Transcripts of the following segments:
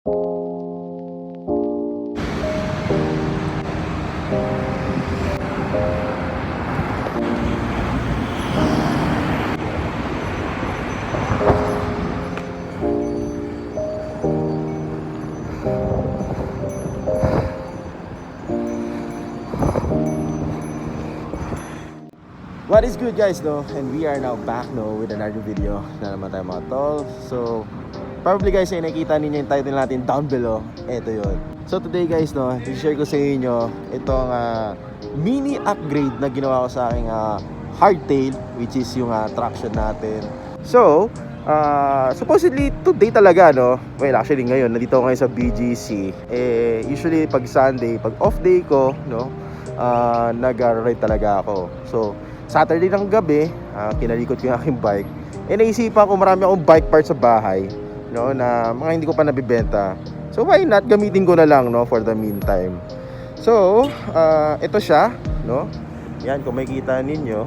What is good guys, no? And we are now back, no, with another video na naman tayo mga tol. So probably guys ay nakita ninyo yung title natin down below. Ito yun. So today guys, no, i-share ko sa inyo itong mini upgrade na ginawa ko sa aking hardtail, which is yung traction natin. So supposedly today talaga, no, well actually ngayon nandito ako ngayon sa BGC. Usually pag Sunday, pag off day ko, no, nag-ride talaga ako. So Saturday ng gabi, kinalikot ko yung aking bike. Naisipan ko marami akong bike parts sa bahay, no, na mga hindi ko pa nabibenta. So why not gamitin ko na lang, no, for the meantime. So ito siya, no. Yan, kung makikita ninyo.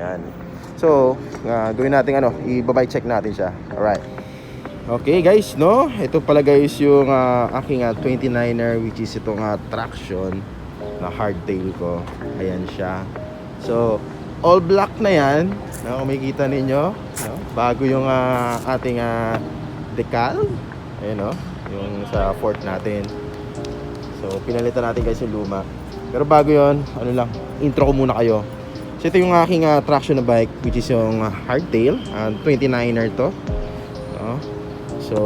Yan. So gawin natin i-bike check natin siya. Alright. Okay guys, no. Ito pala guys yung aking 29er, which is itong traction na hardtail ko. Ayan siya. So, all black na yan, no, kung makikita ninyo, no? Bago yung ating decal. Ayan, no? Yung sa fort natin. So, pinalitan natin guys yung luma. Pero bago yon, intro ko muna kayo. So, ito yung aking traction na bike, which is yung hardtail, 29er to, no? So,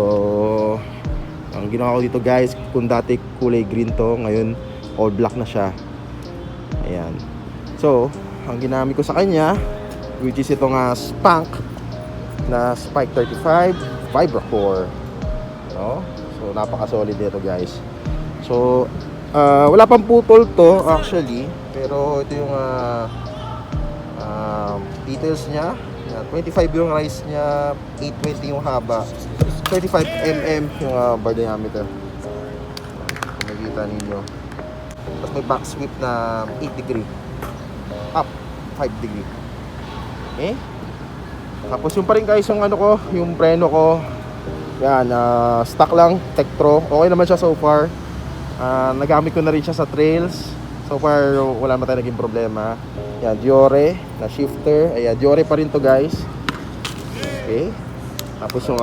ang ginawa ko dito guys, kung dati kulay green to, ngayon all black na siya. Ayan. So, ang ginamit ko sa kanya, which is itong Spank na Spike 35 Vibra-Core, no? So napaka-solid nito guys. So wala pang putol to actually, pero ito yung details niya. 25 yung rise niya, 820 yung haba, 25 mm yung bar diameter. Kung makikita ninyo. Tapos may back sweep na 8 degree up 5 degree. Okay? Tapos yung pa rin guys yung yung preno ko. Yan, stock lang, Tektro. Okay naman siya so far. Nagamit ko na rin siya sa trails. So far wala naman tayo naging problema. Yan, Diore na shifter. Ayan, Diore pa rin to guys. Okay? Tapos yung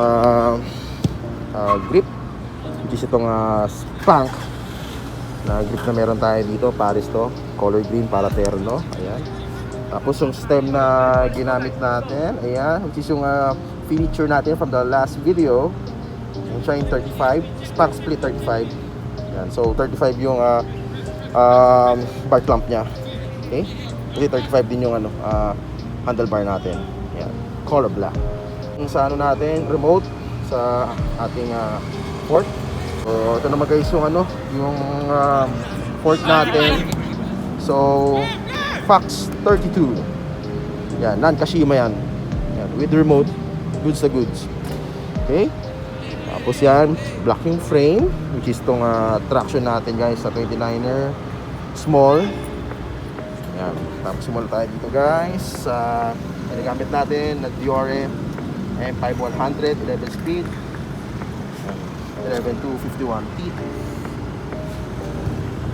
grip, which is itong Spank na grip na meron tayo dito, Paris to, color green para terno. Ayan. Tapos yung stem na ginamit natin, ayan, which is yung feature natin from the last video, yung Shine 35, Spank Split 35. Ayan. So 35 yung bar clamp nya. Okay? Kasi 35 din yung handlebar natin. Ayan. Color black. Yung sa natin, remote sa ating port. So ito naman guys yung yung port natin. So Fox 32. Yan, non-Kashima yan. Yan, with remote, goods na goods. Okay? Tapos yan, black yung frame, which is itong traction natin guys sa 29er. Small. Yan, tapos small tayo dito guys. Nagamit natin na Diore M5100, 11 speed. 11-251 teeth.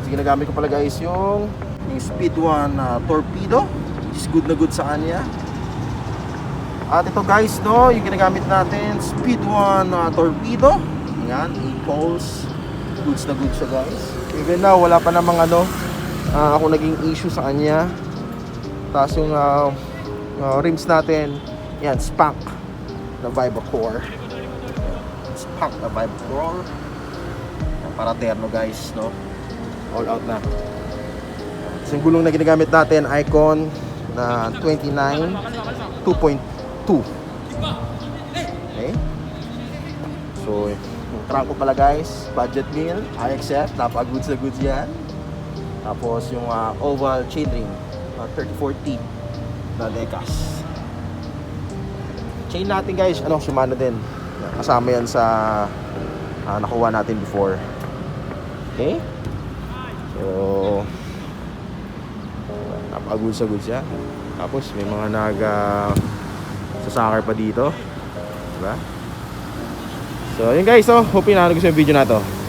So ginagamit ko pala guys yung Speed 1 torpedo, which is good na good sa kanya. At ito guys, no, yung ginagamit natin Speed 1 torpedo. Yan, impulse, goods na good siya guys. Even now wala pa namang ako naging issue sa kanya. Tapos yung rims natin, yan, Spank na Vibra-Core. Spank na Vibra-Core. Para terno guys, no, all out na. Yung gulong na ginagamit natin, Icon na 29 2.2. Okay? So yung trunk ko pala guys, budget meal, IXF, napaka-goods na goods yan. Tapos yung oval chainring, 34T na Decas. Chain natin guys, Shimano din. Kasama yan sa nakuha natin before. Okay? So napaka-goods na goods yan. Tapos may mga sasakar pa dito, diba? So, yun guys, so, hope na gusto yung video na to.